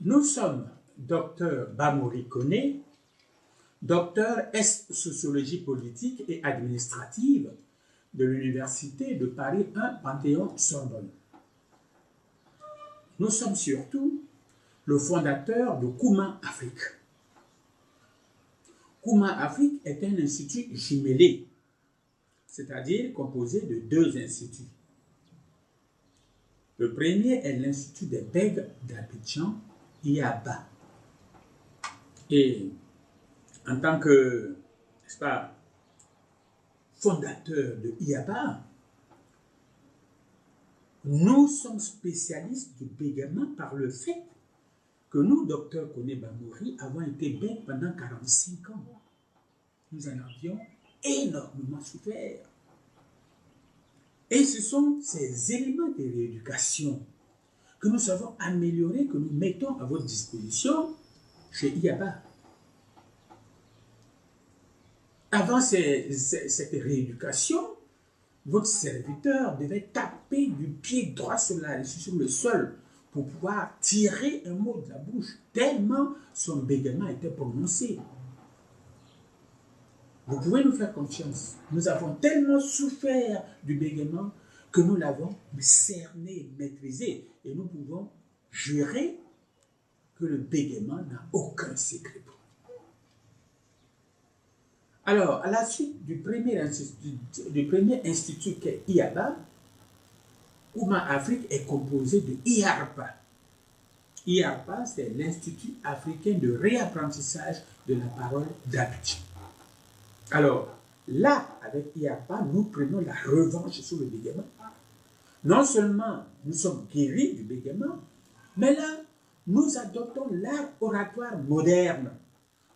Nous sommes docteur Bamori Koné, docteur S sociologie politique et administrative de l'Université de Paris 1 Panthéon-Sorbonne. Nous sommes surtout le fondateur de Kouma Afrique. Kouma Afrique est un institut jumelé, c'est-à-dire composé de deux instituts. Le premier est l'Institut des Bègues d'Abidjan, IABA. Et en tant que, n'est-ce pas, fondateur de IABA, nous sommes spécialistes du bégaiement par le fait que nous, docteur Koné Bamori, avons été bègues pendant 45 ans. Nous en avions énormément souffert. Et ce sont ces éléments de rééducation que nous avons améliorés, que nous mettons à votre disposition chez IABA. Avant cette rééducation, votre serviteur devait taper du pied droit sur le sol pour pouvoir tirer un mot de la bouche, tellement son bégaiement était prononcé. Vous pouvez nous faire confiance. Nous avons tellement souffert du bégaiement que nous l'avons cerné, maîtrisé. Et nous pouvons jurer que le bégaiement n'a aucun secret pour nous. Alors, à la suite du premier institut qu'est IABA, Kouma Afrique est composé de IARPA. IARPA, c'est l'Institut africain de réapprentissage de la parole d'Abidjan. Alors, là, avec IARPA, nous prenons la revanche sur le bégaiement. Non seulement nous sommes guéris du bégaiement, mais là, nous adoptons l'art oratoire moderne.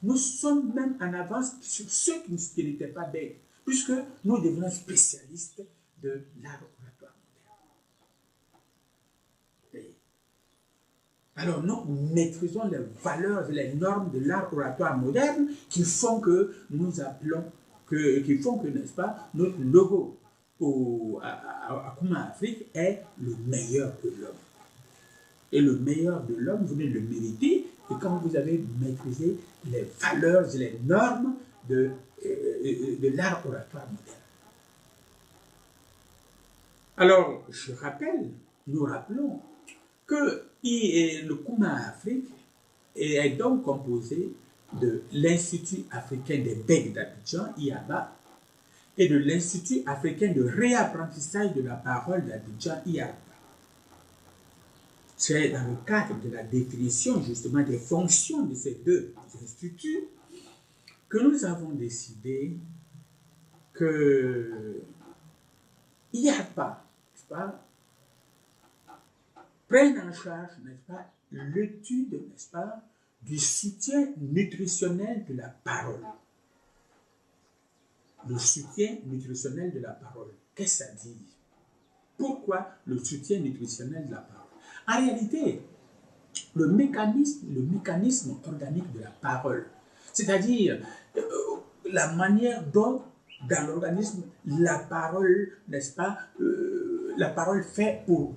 Nous sommes même en avance sur ceux qui n'étaient pas bègues, puisque nous devenons spécialistes de l'art oratoire moderne. Alors, nous maîtrisons les valeurs et les normes de l'art oratoire moderne qui font que nous appelons, qui font que, n'est-ce pas, notre logo à Kouma Afrique est le meilleur de l'homme. Et le meilleur de l'homme, vous venez le mériter, et quand vous avez maîtrisé les valeurs et les normes de l'art oratoire moderne. Alors, nous rappelons que le Kouma Afrique est donc composé de l'Institut africain des Bègues d'Abidjan, IABA, et de l'Institut africain de réapprentissage de la parole d'Abidjan, IARPA. C'est dans le cadre de la définition justement des fonctions de ces deux instituts que nous avons décidé que IARPA, n'est-ce pas, prenne en charge, n'est-ce pas, l'étude, n'est-ce pas, du soutien nutritionnel de la parole. Le soutien nutritionnel de la parole. Qu'est-ce que ça dit? Pourquoi le soutien nutritionnel de la parole? En réalité, le mécanisme organique de la parole, c'est-à-dire la manière dont dans l'organisme la parole, n'est-ce pas, la parole fait pour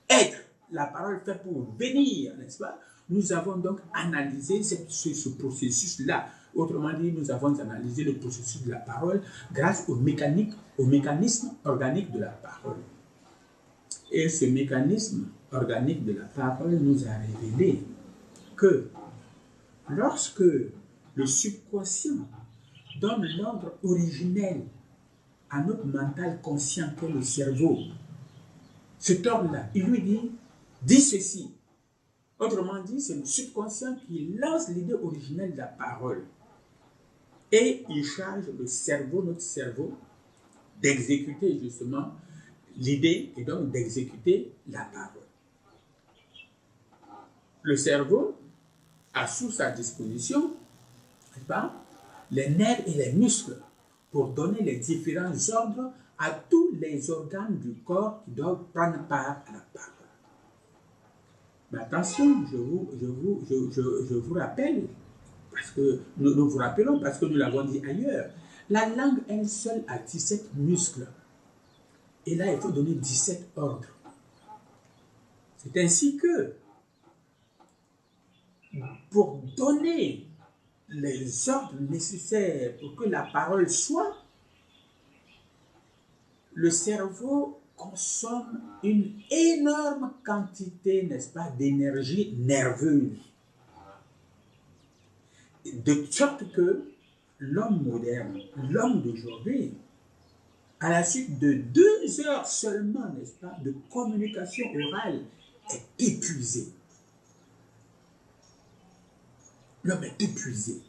être, la parole fait pour venir, n'est-ce pas? Nous avons donc analysé ce processus-là. Autrement dit, nous avons analysé le processus de la parole grâce au mécanisme organique de la parole. Et ce mécanisme organique de la parole nous a révélé que lorsque le subconscient donne l'ordre originel à notre mental conscient qu'est le cerveau, cet ordre-là, il lui dit « dis ceci ». Autrement dit, c'est le subconscient qui lance l'idée originelle de la parole. Et il charge le cerveau, notre cerveau, d'exécuter justement l'idée et donc d'exécuter la parole. Le cerveau a sous sa disposition, n'est-ce pas, les nerfs et les muscles pour donner les différents ordres à tous les organes du corps qui doivent prendre part à la parole. Mais attention, je vous rappelle, parce que nous vous rappelons, parce que nous l'avons dit ailleurs, la langue elle seule a 17 muscles. Et là, il faut donner 17 ordres. C'est ainsi que, pour donner les ordres nécessaires pour que la parole soit, le cerveau consomme une énorme quantité, n'est-ce pas, d'énergie nerveuse. De sorte que l'homme moderne, l'homme d'aujourd'hui, à la suite de 2 heures seulement, n'est-ce pas, de communication orale, est épuisé. L'homme est épuisé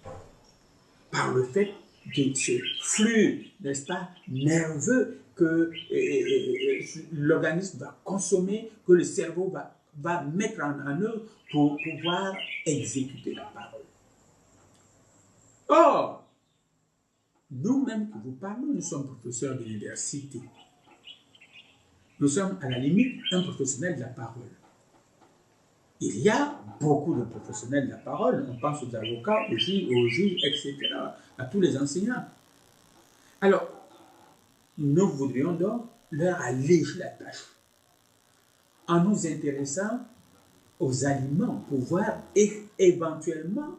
par le fait de ce flux, n'est-ce pas, nerveux que l'organisme va consommer, que le cerveau va mettre en œuvre pour pouvoir exécuter la parole. Or, nous-mêmes que vous parlons, nous sommes professeurs d'université. Nous sommes à la limite un professionnel de la parole. Il y a beaucoup de professionnels de la parole, on pense aux avocats, aux juges, etc., à tous les enseignants. Alors, nous voudrions donc leur alléger la tâche en nous intéressant aux aliments pour voir éventuellement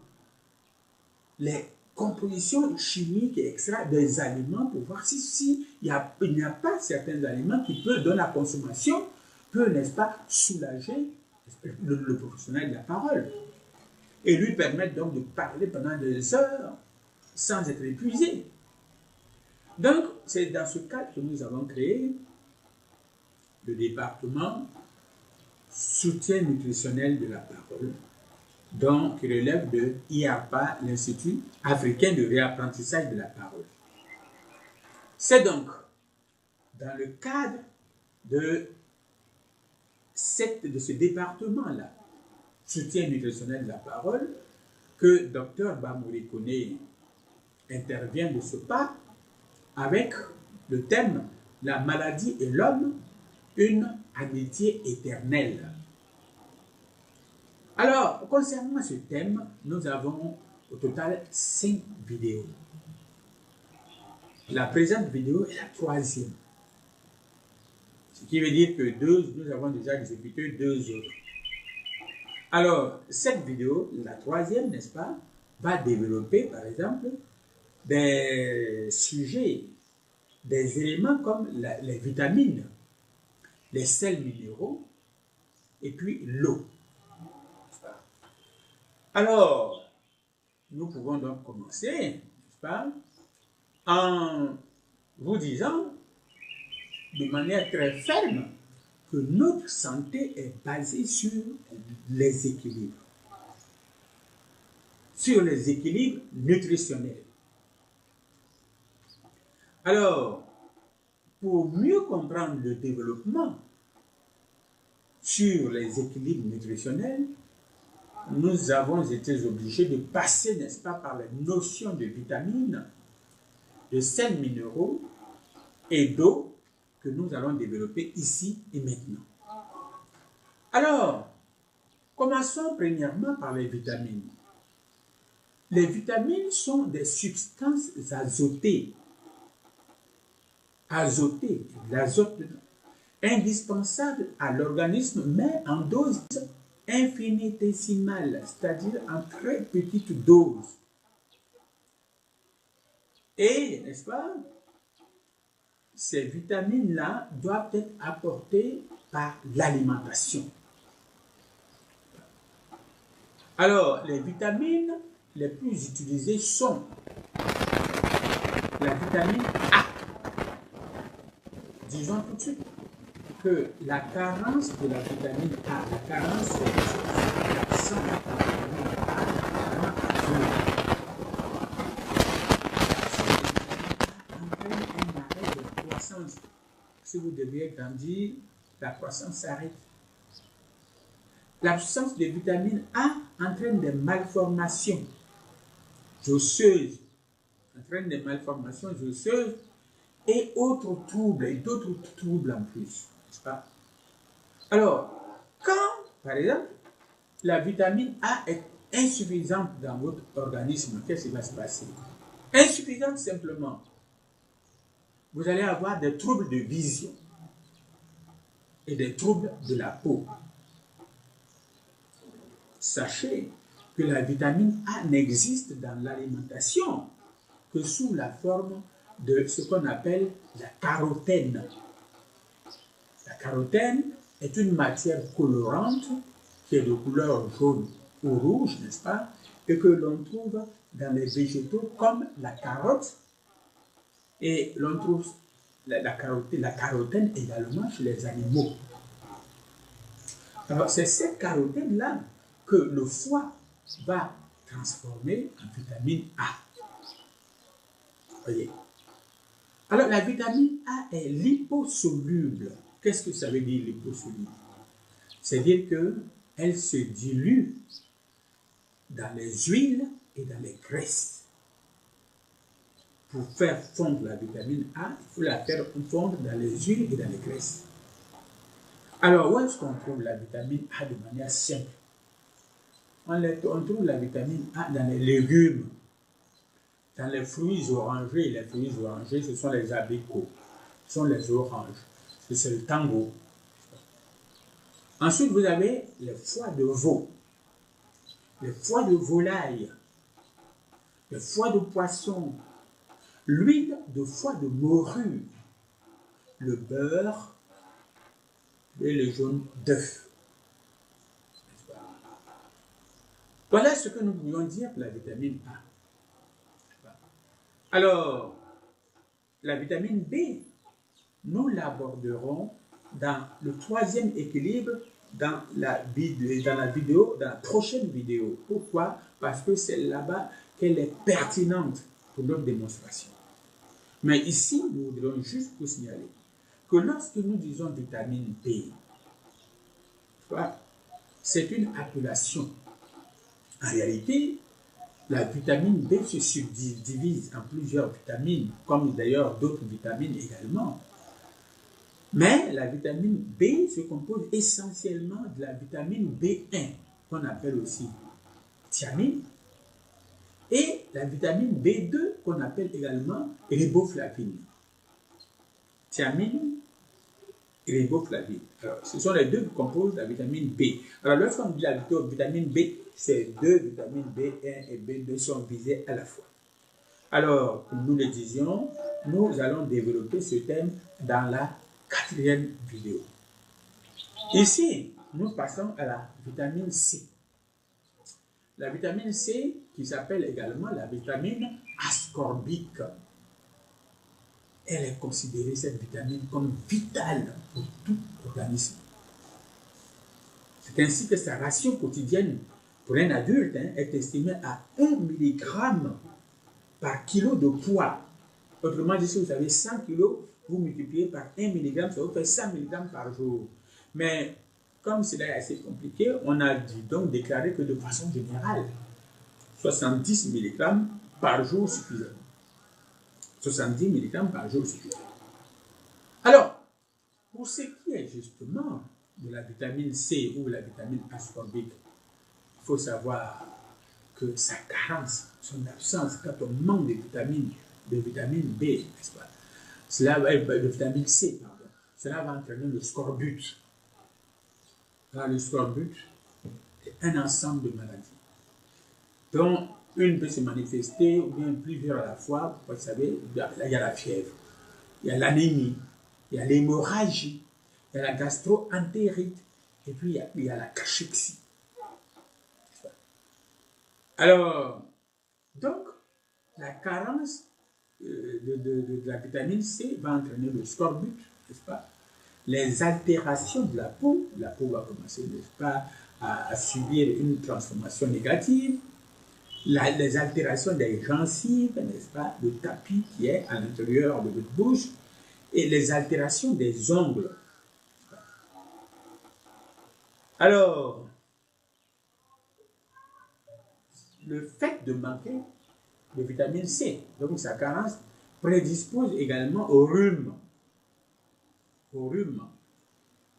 les compositions chimiques et extra des aliments pour voir si il n'y a pas certains aliments qui peuvent, dans la consommation, peut, n'est-ce pas, soulager le professionnel de la parole et lui permettre donc de parler pendant des heures sans être épuisé. Donc, c'est dans ce cadre que nous avons créé le département soutien nutritionnel de la parole, donc qui relève de IAPA, l'Institut africain de réapprentissage de la parole. C'est donc dans le cadre de ce département-là, soutien nutritionnel de la parole, que Dr Bamouri Koné intervient de ce pas avec le thème « La maladie et l'homme, une amitié éternelle ». Alors, concernant ce thème, nous avons au total 5 vidéos. La présente vidéo est la 3e. Ce qui veut dire que nous avons déjà exécuté 2 autres. Alors, cette vidéo, la 3e, n'est-ce pas, va développer, par exemple, des sujets, des éléments comme les vitamines, les sels minéraux et puis l'eau. Alors, nous pouvons donc commencer, n'est-ce pas, en vous disant de manière très ferme que notre santé est basée sur les équilibres, nutritionnels. Alors, pour mieux comprendre le développement sur les équilibres nutritionnels, nous avons été obligés de passer, n'est-ce pas, par les notions de vitamines, de sels minéraux et d'eau que nous allons développer ici et maintenant. Alors, commençons premièrement par les vitamines. Les vitamines sont des substances azotées, l'azote indispensable à l'organisme, mais en dose infinitésimale, c'est-à-dire en très petite dose. Et, n'est-ce pas, ces vitamines-là doivent être apportées par l'alimentation. Alors, les vitamines les plus utilisées sont la vitamine A. Disons tout de suite que la carence de la vitamine A, la carence c'est l'absence de la vitamine A entraîne un arrêt de croissance. Si vous deviez grandir, la croissance s'arrête. L'absence de vitamine A entraîne des malformations osseuses, et autres troubles, et d'autres troubles en plus. Pas? Alors, quand, par exemple, la vitamine A est insuffisante dans votre organisme, qu'est-ce qui va se passer? Insuffisante simplement. Vous allez avoir des troubles de vision et des troubles de la peau. sachez que la vitamine A n'existe dans l'alimentation que sous la forme de ce qu'on appelle la carotène. La carotène est une matière colorante qui est de couleur jaune ou rouge, n'est-ce pas, et que l'on trouve dans les végétaux comme la carotte, et l'on trouve la carotène également chez les animaux. Alors, c'est cette carotène-là que le foie va transformer en vitamine A. Voyez. Alors, la vitamine A est liposoluble. Qu'est-ce que ça veut dire liposoluble? C'est-à-dire qu'elle se dilue dans les huiles et dans les graisses. Pour faire fondre la vitamine A, il faut la faire fondre dans les huiles et dans les graisses. Alors, où est-ce qu'on trouve la vitamine A de manière simple? On trouve la vitamine A dans les légumes, dans les fruits orangés. Les fruits orangés, ce sont les abricots, ce sont les oranges, c'est le tango. Ensuite, vous avez les foies de veau, les foies de volaille, les foies de poisson, l'huile de foie de morue, le beurre et le jaune d'œuf. Voilà ce que nous pouvons dire de la vitamine A. Alors, la vitamine B, nous l'aborderons dans le troisième équilibre dans la prochaine vidéo. Pourquoi? Parce que c'est là-bas qu'elle est pertinente pour notre démonstration. Mais ici, nous voudrions juste vous signaler que lorsque nous disons vitamine B, c'est une appellation. En réalité, la vitamine B se subdivise en plusieurs vitamines, comme d'ailleurs d'autres vitamines également. Mais la vitamine B se compose essentiellement de la vitamine B1, qu'on appelle aussi thiamine, et la vitamine B2, qu'on appelle également riboflavine. Thiamine et riboflavine. Alors, ce sont les deux qui composent la vitamine B. Alors, lorsqu'on dit la vitamine B, ces deux vitamines B1 et B2 sont visées à la fois. Alors, comme nous le disions, nous allons développer ce thème dans la 4e vidéo. Ici, nous passons à la vitamine C. La vitamine C, qui s'appelle également la vitamine ascorbique. Elle est considérée, cette vitamine, comme vitale pour tout organisme. C'est ainsi que sa ration quotidienne pour un adulte est estimée à 1 mg par kilo de poids. Autrement dit, si vous avez 100 kg, vous multipliez par 1 mg, ça vous fait 100 mg par jour. Mais comme cela est assez compliqué, on a donc déclaré que de façon générale, 70 mg par jour suffisant. 70 mg par jour suffisant. Alors, pour ce qui est justement de la vitamine C ou la vitamine ascorbique, il faut savoir que sa carence, son absence, quand on manque de vitamine B, n'est-ce pas? De vitamine C, pardon, cela va entraîner le scorbut. Alors, le scorbut est un ensemble de maladies dont une peut se manifester, ou bien plusieurs à la fois. Vous savez, il y a la fièvre, il y a l'anémie, il y a l'hémorragie, il y a la gastro-entérite, et puis il y a la cachexie. Alors, donc, la carence de la vitamine C va entraîner le scorbut, n'est-ce pas? Les altérations de la peau va commencer, n'est-ce pas, à subir une transformation négative. Les altérations des gencives, n'est-ce pas, le tapis qui est à l'intérieur de votre bouche, et les altérations des ongles. Alors, le fait de manquer de vitamine C, donc sa carence, prédispose également au rhume. Au rhume.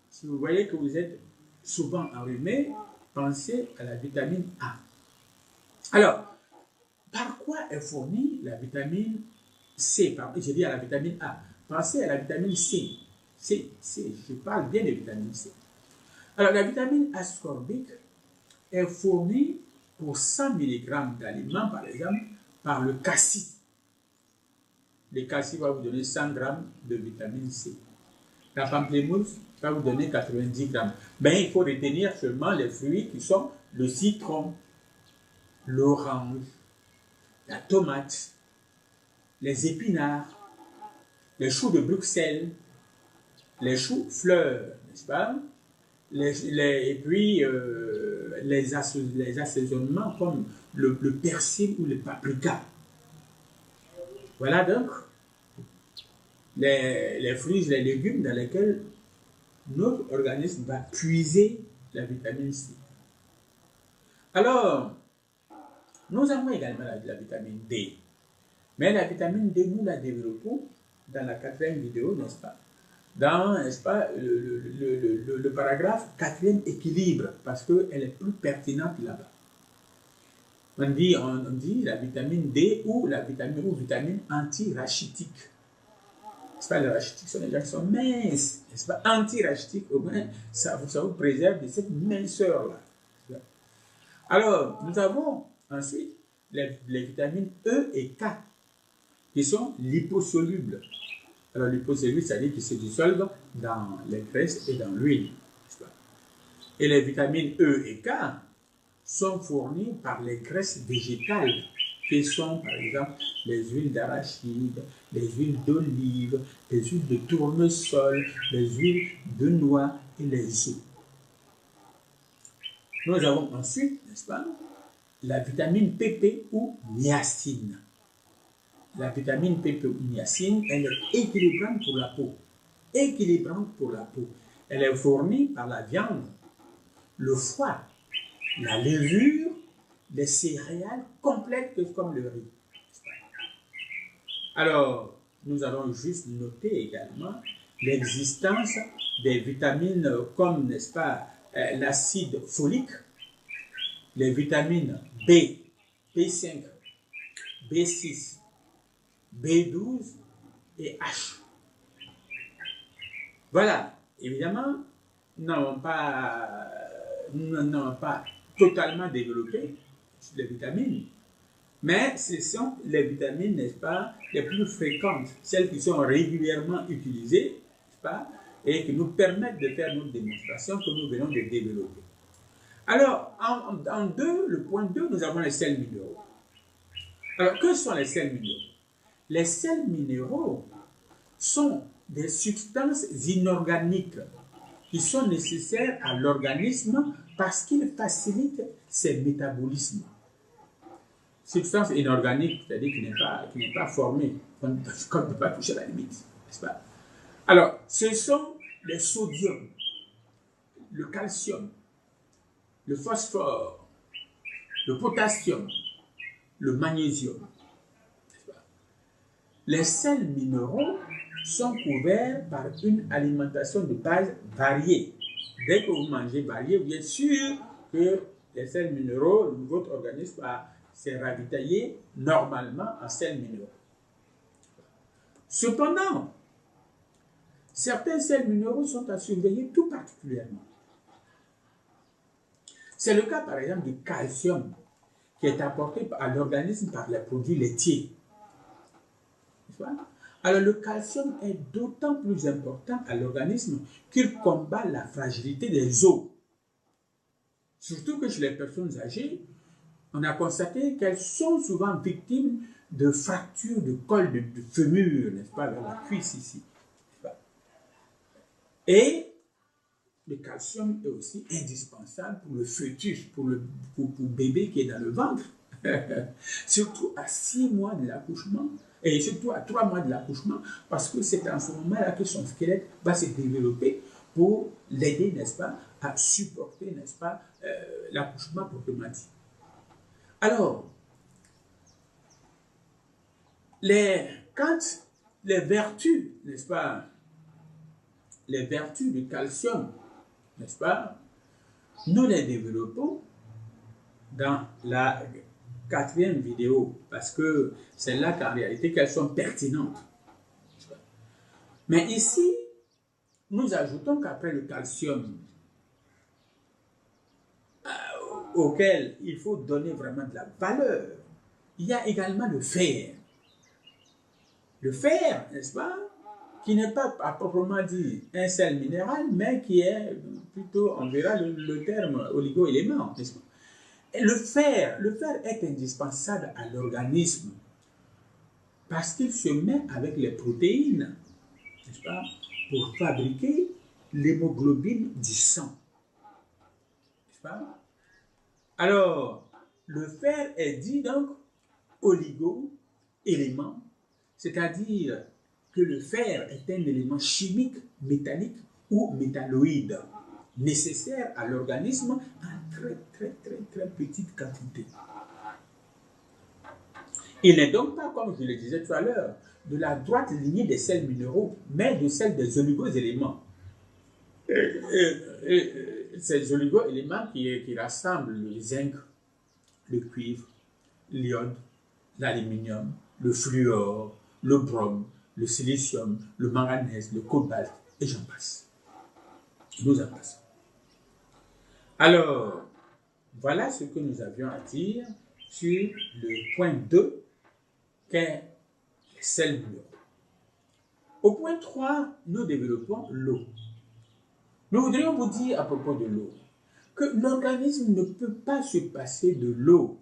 Si vous voyez que vous êtes souvent enrhumé, pensez à la vitamine A. Alors, par quoi est fournie la vitamine C? J'ai dit à la vitamine A. Pensez à la vitamine C. Je parle bien de vitamine C. Alors, la vitamine ascorbique est fourni pour 100 mg d'aliments, par exemple, par le cassis. Le cassis va vous donner 100 g de vitamine C. La pamplemousse va vous donner 90 grammes. Mais il faut retenir seulement les fruits qui sont le citron, l'orange, la tomate, les épinards, les choux de Bruxelles, les choux fleurs, n'est-ce pas? Et puis les assaisonnements comme le persil ou le paprika. Voilà donc les fruits et les légumes dans lesquels notre organisme va puiser la vitamine C. Alors, nous avons également la vitamine D. Mais la vitamine D, nous la développons dans la 4e vidéo, n'est-ce pas? Dans, n'est-ce pas, le paragraphe 4e équilibre, parce qu'elle est plus pertinente là-bas. On dit la vitamine D ou la vitamine antirachitique. C'est pas les rachitiques, ce sont les gens qui sont minces, n'est-ce pas? Antirachitique, au moins, ça vous préserve de cette minceur-là. Alors, nous avons ensuite les vitamines E et K, qui sont liposolubles. Alors, liposolubles, c'est-à-dire qu'ils se dissolvent dans les graisses et dans l'huile. Et les vitamines E et K sont fournies par les graisses végétales, qui sont, par exemple, les huiles d'arachide, les huiles d'olive, les huiles de tournesol, les huiles de noix et les œufs. Nous avons ensuite, n'est-ce pas, la vitamine PP ou niacine. La vitamine PP ou niacine, elle est équilibrante pour la peau. Équilibrante pour la peau. Elle est fournie par la viande, le foie, la levure, les céréales complètes comme le riz. Alors, nous allons juste noter également l'existence des vitamines comme, n'est-ce pas, l'acide folique, les vitamines B, B5, B6, B12 et H. Voilà, évidemment, nous n'avons pas totalement développé les vitamines, mais ce sont les vitamines, n'est-ce pas, les plus fréquentes, celles qui sont régulièrement utilisées, n'est-ce pas, et qui nous permettent de faire nos démonstrations que nous venons de développer. Alors, le point 2, nous avons les sels minéraux. Alors, que sont les sels minéraux? Les sels minéraux sont des substances inorganiques qui sont nécessaires à l'organisme parce qu'ils facilitent ses métabolismes. Substance inorganique, c'est-à-dire qui n'est pas formée, comme ne pas toucher à la limite, n'est-ce pas? Alors, ce sont le sodium, le calcium, le phosphore, le potassium, le magnésium. Les sels minéraux sont couverts par une alimentation de base variée. Dès que vous mangez varié, vous êtes sûr que les sels minéraux, votre organisme va se ravitailler normalement en sels minéraux. Cependant, certains sels minéraux sont à surveiller tout particulièrement. C'est le cas par exemple du calcium qui est apporté à l'organisme par les produits laitiers. Alors le calcium est d'autant plus important à l'organisme qu'il combat la fragilité des os. Surtout que chez les personnes âgées, on a constaté qu'elles sont souvent victimes de fractures de col de fémur, n'est-ce pas, vers la cuisse ici. Et le calcium est aussi indispensable pour le fœtus, pour le bébé qui est dans le ventre. Surtout à 6 mois de l'accouchement, et surtout à 3 mois de l'accouchement, parce que c'est en ce moment-là que son squelette va se développer pour l'aider, n'est-ce pas, à supporter, n'est-ce pas, l'accouchement proprement dit. Alors, quand les vertus, n'est-ce pas, les vertus du calcium, n'est-ce pas, nous les développons dans la 4e vidéo, parce que c'est là qu'en réalité qu'elles sont pertinentes. Mais ici, nous ajoutons qu'après le calcium, auquel il faut donner vraiment de la valeur, il y a également le fer. Le fer, n'est-ce pas, qui n'est pas à proprement dit un sel minéral, mais qui est plutôt, on verra le terme oligo-élément, n'est-ce pas? Et le fer est indispensable à l'organisme parce qu'il se met avec les protéines, n'est-ce pas, pour fabriquer l'hémoglobine du sang, n'est-ce pas? Alors, le fer est dit donc oligo-élément, c'est-à-dire que le fer est un élément chimique, métallique ou métalloïde, nécessaire à l'organisme en très petite quantité. Il n'est donc pas, comme je le disais tout à l'heure, de la droite lignée des sels minéraux, mais de celle des oligo-éléments. Ces oligo-éléments qui rassemblent le zinc, le cuivre, l'iode, l'aluminium, le fluor, le brome, le silicium, le manganèse, le cobalt, et j'en passe. Nous en passons. Alors, voilà ce que nous avions à dire sur le point 2, qu'est les sels minéraux. Au point 3, nous développons l'eau. Nous voudrions vous dire à propos de l'eau que l'organisme ne peut pas se passer de l'eau.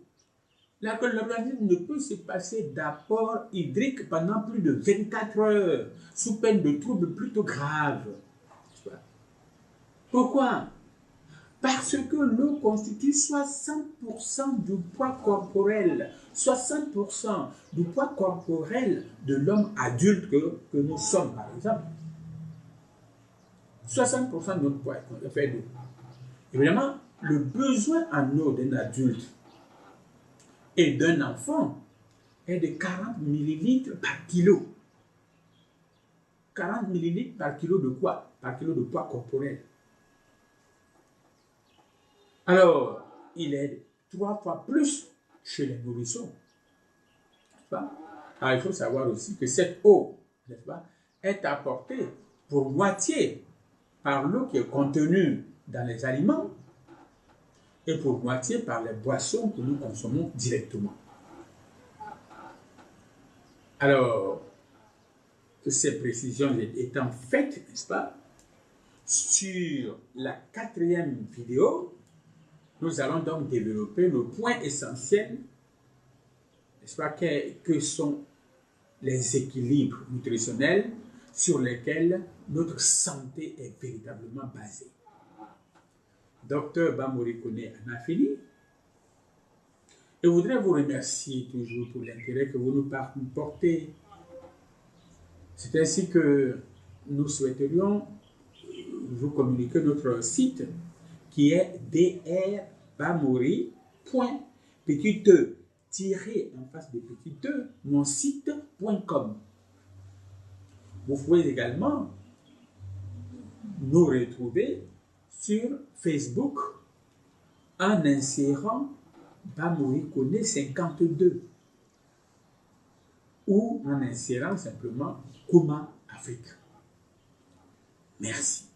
Là, que l'organisme ne peut se passer d'apport hydrique pendant plus de 24 heures, sous peine de troubles plutôt graves. Pourquoi? Parce que l'eau constitue 60% du poids corporel, 60% du poids corporel de l'homme adulte que nous sommes, par exemple. 60% de notre poids est fait d'eau. Évidemment, le besoin en eau d'un adulte et d'un enfant est de 40 millilitres par kilo. 40 millilitres par kilo de quoi? Par kilo de poids corporel. Alors, il est 3 fois plus chez les nourrissons. Alors, il faut savoir aussi que cette eau, n'est-ce pas, est apportée pour moitié par l'eau qui est contenue dans les aliments et pour moitié par les boissons que nous consommons directement. Alors, ces précisions étant faites, n'est-ce pas, sur la 4e vidéo, nous allons donc développer le point essentiel, n'est-ce pas, que sont les équilibres nutritionnels sur lesquels notre santé est véritablement basée. Docteur Bamori Kone en a fini. Je voudrais vous remercier toujours pour l'intérêt que vous nous portez. C'est ainsi que nous souhaiterions vous communiquer notre site qui est drbamori.e tiré en face de petit e, mon site.com. Vous pouvez également nous retrouver sur Facebook en insérant Bamori Kone 52 ou en insérant simplement Kuma Afrique. Merci.